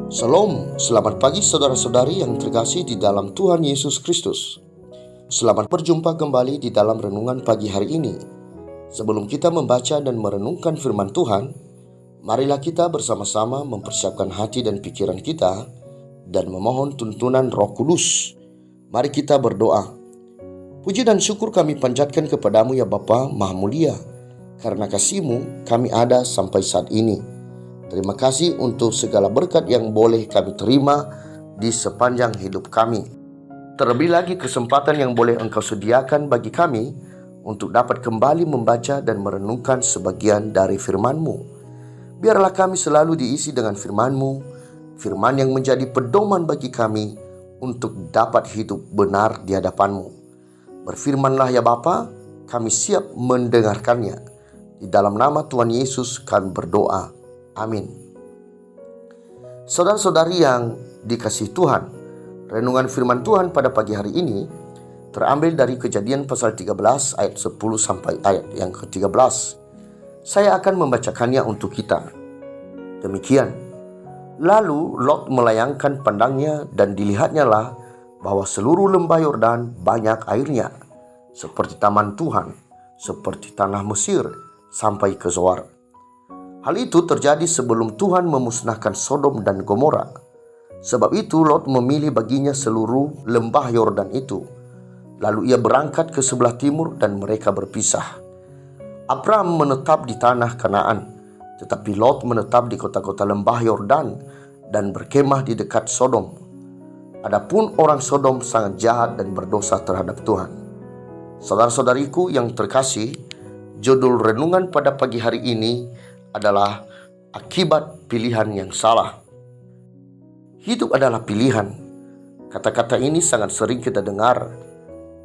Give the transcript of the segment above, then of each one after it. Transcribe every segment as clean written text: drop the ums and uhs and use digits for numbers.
Shalom, selamat pagi saudara-saudari yang terkasih di dalam Tuhan Yesus Kristus. Selamat berjumpa kembali di dalam renungan pagi hari ini. Sebelum kita membaca dan merenungkan firman Tuhan, marilah kita bersama-sama mempersiapkan hati dan pikiran kita dan memohon tuntunan Roh Kudus. Mari kita berdoa. Puji dan syukur kami panjatkan kepadamu ya Bapa Maha Mulia, karena kasih-Mu kami ada sampai saat ini. Terima kasih untuk segala berkat yang boleh kami terima di sepanjang hidup kami. Terlebih lagi kesempatan yang boleh Engkau sediakan bagi kami untuk dapat kembali membaca dan merenungkan sebagian dari firman-Mu. Biarlah kami selalu diisi dengan firman-Mu, firman yang menjadi pedoman bagi kami untuk dapat hidup benar di hadapan-Mu. Berfirmanlah ya Bapa, kami siap mendengarkannya. Di dalam nama Tuhan Yesus kami berdoa. Amin. Saudara-saudari yang dikasihi Tuhan, renungan firman Tuhan pada pagi hari ini terambil dari Kejadian pasal 13 ayat 10 sampai ayat yang ke-13. Saya akan membacakannya untuk kita. Demikian. Lalu Lot melayangkan pandangnya dan dilihatnya lah bahwa seluruh lembah Yordan banyak airnya, seperti taman Tuhan, seperti tanah Mesir sampai ke Zoar. Hal itu terjadi sebelum Tuhan memusnahkan Sodom dan Gomora. Sebab itu Lot memilih baginya seluruh lembah Yordan itu. Lalu ia berangkat ke sebelah timur dan mereka berpisah. Abram menetap di tanah Kanaan, tetapi Lot menetap di kota-kota lembah Yordan dan berkemah di dekat Sodom. Adapun orang Sodom sangat jahat dan berdosa terhadap Tuhan. Saudara-saudariku yang terkasih, judul renungan pada pagi hari ini adalah akibat pilihan yang salah. Hidup adalah pilihan. Kata-kata ini sangat sering kita dengar,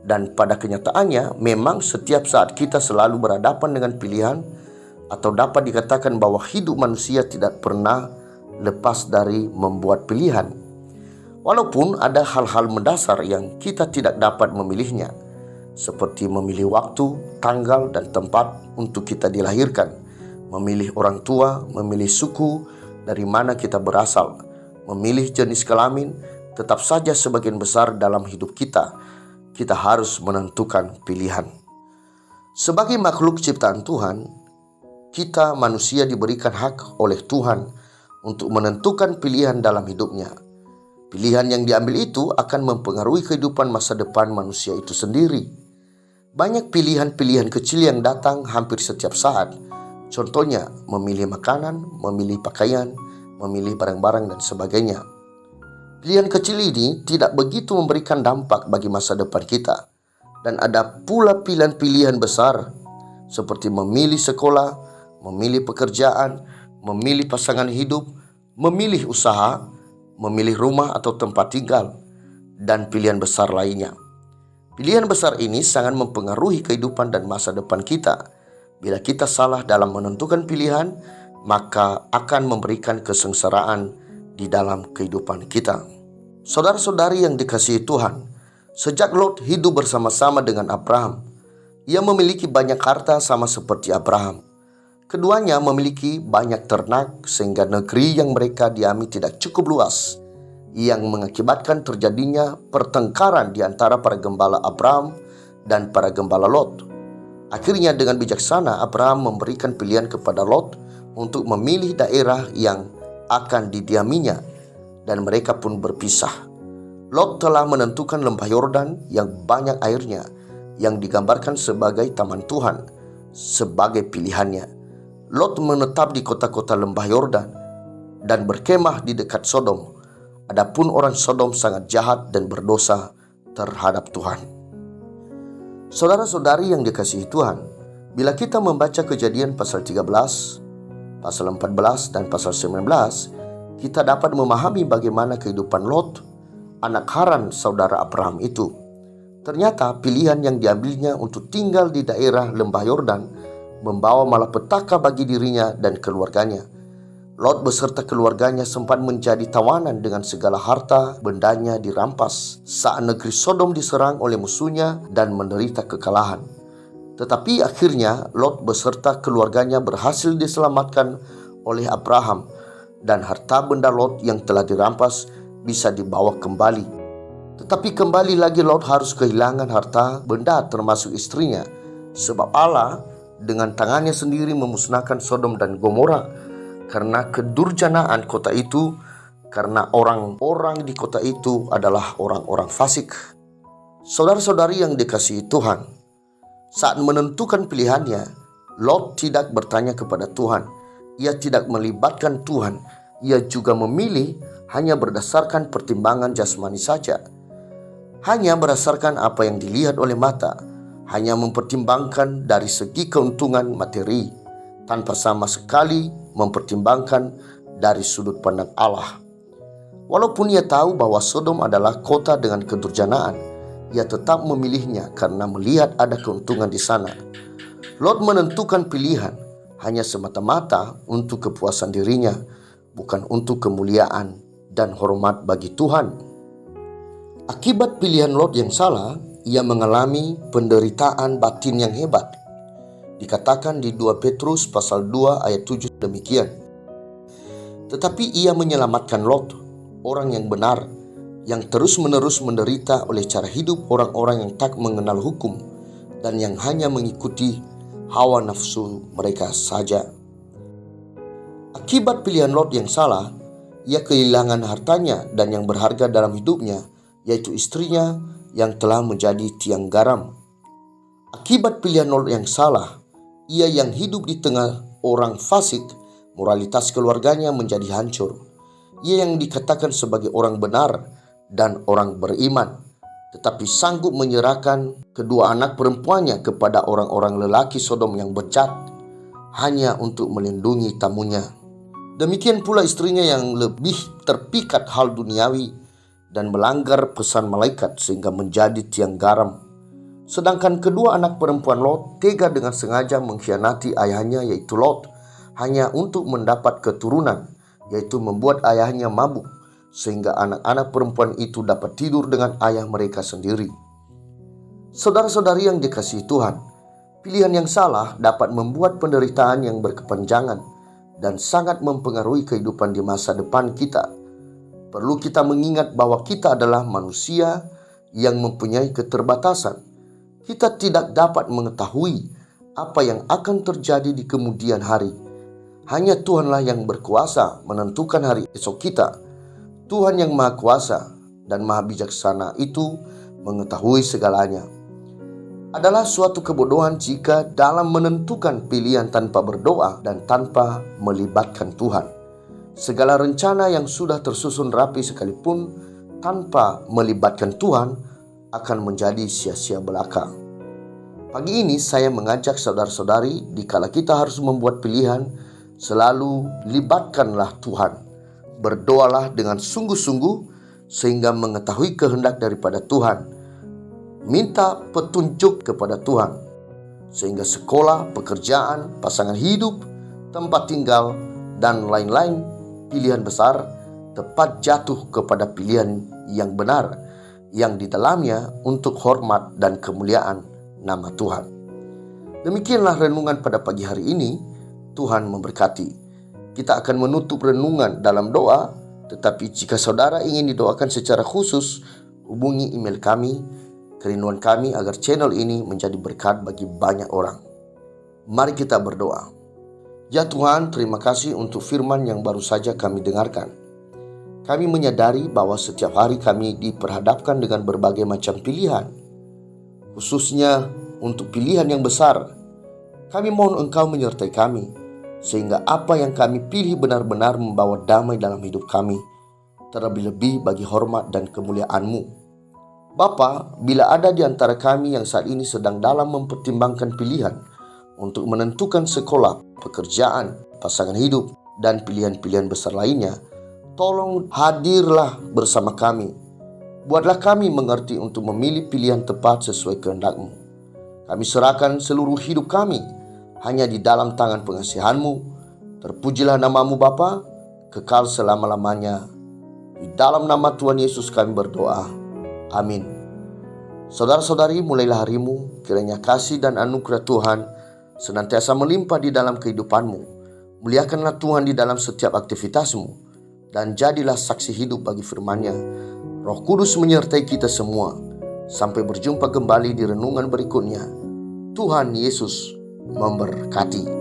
dan pada kenyataannya memang setiap saat kita selalu berhadapan dengan pilihan, atau dapat dikatakan bahwa hidup manusia tidak pernah lepas dari membuat pilihan. Walaupun ada hal-hal mendasar yang kita tidak dapat memilihnya, seperti memilih waktu, tanggal, dan tempat untuk kita dilahirkan, memilih orang tua, memilih suku dari mana kita berasal, memilih jenis kelamin. Tetap saja sebagian besar dalam hidup kita harus menentukan pilihan. Sebagai makhluk ciptaan Tuhan, kita manusia diberikan hak oleh Tuhan untuk menentukan pilihan dalam hidupnya. Pilihan yang diambil itu akan mempengaruhi kehidupan masa depan manusia itu sendiri. Banyak pilihan-pilihan kecil yang datang hampir setiap saat. Contohnya, memilih makanan, memilih pakaian, memilih barang-barang, dan sebagainya. Pilihan kecil ini tidak begitu memberikan dampak bagi masa depan kita. Dan ada pula pilihan-pilihan besar, seperti memilih sekolah, memilih pekerjaan, memilih pasangan hidup, memilih usaha, memilih rumah atau tempat tinggal, dan pilihan besar lainnya. Pilihan besar ini sangat mempengaruhi kehidupan dan masa depan kita. Bila kita salah dalam menentukan pilihan, maka akan memberikan kesengsaraan di dalam kehidupan kita. Saudara-saudari yang dikasihi Tuhan, sejak Lot hidup bersama-sama dengan Abraham, ia memiliki banyak harta sama seperti Abraham. Keduanya memiliki banyak ternak sehingga negeri yang mereka diami tidak cukup luas, yang mengakibatkan terjadinya pertengkaran di antara para gembala Abraham dan para gembala Lot. Akhirnya dengan bijaksana Abraham memberikan pilihan kepada Lot untuk memilih daerah yang akan didiaminya, dan mereka pun berpisah. Lot telah menentukan lembah Yordan yang banyak airnya, yang digambarkan sebagai taman Tuhan, sebagai pilihannya. Lot menetap di kota-kota lembah Yordan dan berkemah di dekat Sodom. Adapun orang Sodom sangat jahat dan berdosa terhadap Tuhan. Saudara-saudari yang dikasihi Tuhan, bila kita membaca Kejadian pasal 13, pasal 14, dan pasal 19, kita dapat memahami bagaimana kehidupan Lot, anak Haran saudara Abraham itu. Ternyata pilihan yang diambilnya untuk tinggal di daerah lembah Yordan membawa malapetaka bagi dirinya dan keluarganya. Lot beserta keluarganya sempat menjadi tawanan dengan segala harta bendanya dirampas saat negeri Sodom diserang oleh musuhnya dan menderita kekalahan. Tetapi akhirnya Lot beserta keluarganya berhasil diselamatkan oleh Abraham dan harta benda Lot yang telah dirampas bisa dibawa kembali. Tetapi kembali lagi Lot harus kehilangan harta benda termasuk istrinya, sebab Allah dengan tangannya sendiri memusnahkan Sodom dan Gomora karena kedurjanaan kota itu, karena orang-orang di kota itu adalah orang-orang fasik. Saudara-saudari yang dikasihi Tuhan, saat menentukan pilihannya, Lot tidak bertanya kepada Tuhan. Ia tidak melibatkan Tuhan. Ia juga memilih hanya berdasarkan pertimbangan jasmani saja. Hanya berdasarkan apa yang dilihat oleh mata. Hanya mempertimbangkan dari segi keuntungan materi, tanpa sama sekali mempertimbangkan dari sudut pandang Allah. Walaupun ia tahu bahwa Sodom adalah kota dengan kedurjanaan, ia tetap memilihnya karena melihat ada keuntungan di sana. Lot menentukan pilihan hanya semata-mata untuk kepuasan dirinya, bukan untuk kemuliaan dan hormat bagi Tuhan. Akibat pilihan Lot yang salah, ia mengalami penderitaan batin yang hebat. Dikatakan di 2 Petrus pasal 2 ayat 7 demikian. Tetapi ia menyelamatkan Lot, orang yang benar, yang terus-menerus menderita oleh cara hidup orang-orang yang tak mengenal hukum dan yang hanya mengikuti hawa nafsu mereka saja. Akibat pilihan Lot yang salah, ia kehilangan hartanya dan yang berharga dalam hidupnya, yaitu istrinya yang telah menjadi tiang garam. Akibat pilihan Lot yang salah, ia yang hidup di tengah orang fasik, moralitas keluarganya menjadi hancur. Ia yang dikatakan sebagai orang benar dan orang beriman, tetapi sanggup menyerahkan kedua anak perempuannya kepada orang-orang lelaki Sodom yang bejat hanya untuk melindungi tamunya. Demikian pula istrinya yang lebih terpikat hal duniawi dan melanggar pesan malaikat sehingga menjadi tiang garam. Sedangkan kedua anak perempuan Lot tega dengan sengaja mengkhianati ayahnya yaitu Lot hanya untuk mendapat keturunan, yaitu membuat ayahnya mabuk sehingga anak-anak perempuan itu dapat tidur dengan ayah mereka sendiri. Saudara-saudari yang dikasihi Tuhan, pilihan yang salah dapat membuat penderitaan yang berkepanjangan dan sangat mempengaruhi kehidupan di masa depan kita. Perlu kita mengingat bahwa kita adalah manusia yang mempunyai keterbatasan. Kita tidak dapat mengetahui apa yang akan terjadi di kemudian hari. Hanya Tuhanlah yang berkuasa menentukan hari esok kita. Tuhan yang Maha Kuasa dan Maha Bijaksana itu mengetahui segalanya. Adalah suatu kebodohan jika dalam menentukan pilihan tanpa berdoa dan tanpa melibatkan Tuhan. Segala rencana yang sudah tersusun rapi sekalipun tanpa melibatkan Tuhan akan menjadi sia-sia belaka. Pagi ini saya mengajak saudara-saudari, dikala kita harus membuat pilihan, selalu libatkanlah Tuhan. Berdoalah dengan sungguh-sungguh sehingga mengetahui kehendak daripada Tuhan. Minta petunjuk kepada Tuhan sehingga sekolah, pekerjaan, pasangan hidup, tempat tinggal, dan lain-lain pilihan besar tepat jatuh kepada pilihan yang benar yang di dalamnya untuk hormat dan kemuliaan nama Tuhan. Demikianlah renungan pada pagi hari ini. Tuhan memberkati. Kita akan menutup renungan dalam doa, tetapi jika saudara ingin didoakan secara khusus, hubungi email kami. Kerinduan kami agar channel ini menjadi berkat bagi banyak orang. Mari kita berdoa. Ya Tuhan, terima kasih untuk firman yang baru saja kami dengarkan. Kami menyadari bahwa setiap hari kami diperhadapkan dengan berbagai macam pilihan, khususnya untuk pilihan yang besar. Kami mohon Engkau menyertai kami, sehingga apa yang kami pilih benar-benar membawa damai dalam hidup kami, terlebih-lebih bagi hormat dan kemuliaan-Mu. Bapa, bila ada di antara kami yang saat ini sedang dalam mempertimbangkan pilihan untuk menentukan sekolah, pekerjaan, pasangan hidup, dan pilihan-pilihan besar lainnya, tolong hadirlah bersama kami. Buatlah kami mengerti untuk memilih pilihan tepat sesuai kehendak-Mu. Kami serahkan seluruh hidup kami hanya di dalam tangan pengasihan-Mu. Terpujilah nama-Mu Bapa, kekal selama-lamanya. Di dalam nama Tuhan Yesus kami berdoa. Amin. Saudara-saudari, mulailah harimu, kiranya kasih dan anugerah Tuhan senantiasa melimpah di dalam kehidupanmu, Muliakanlah Tuhan di dalam setiap aktivitasmu dan jadilah saksi hidup bagi firman-Nya. Roh Kudus menyertai kita semua. Sampai berjumpa kembali di renungan berikutnya. Tuhan Yesus memberkati.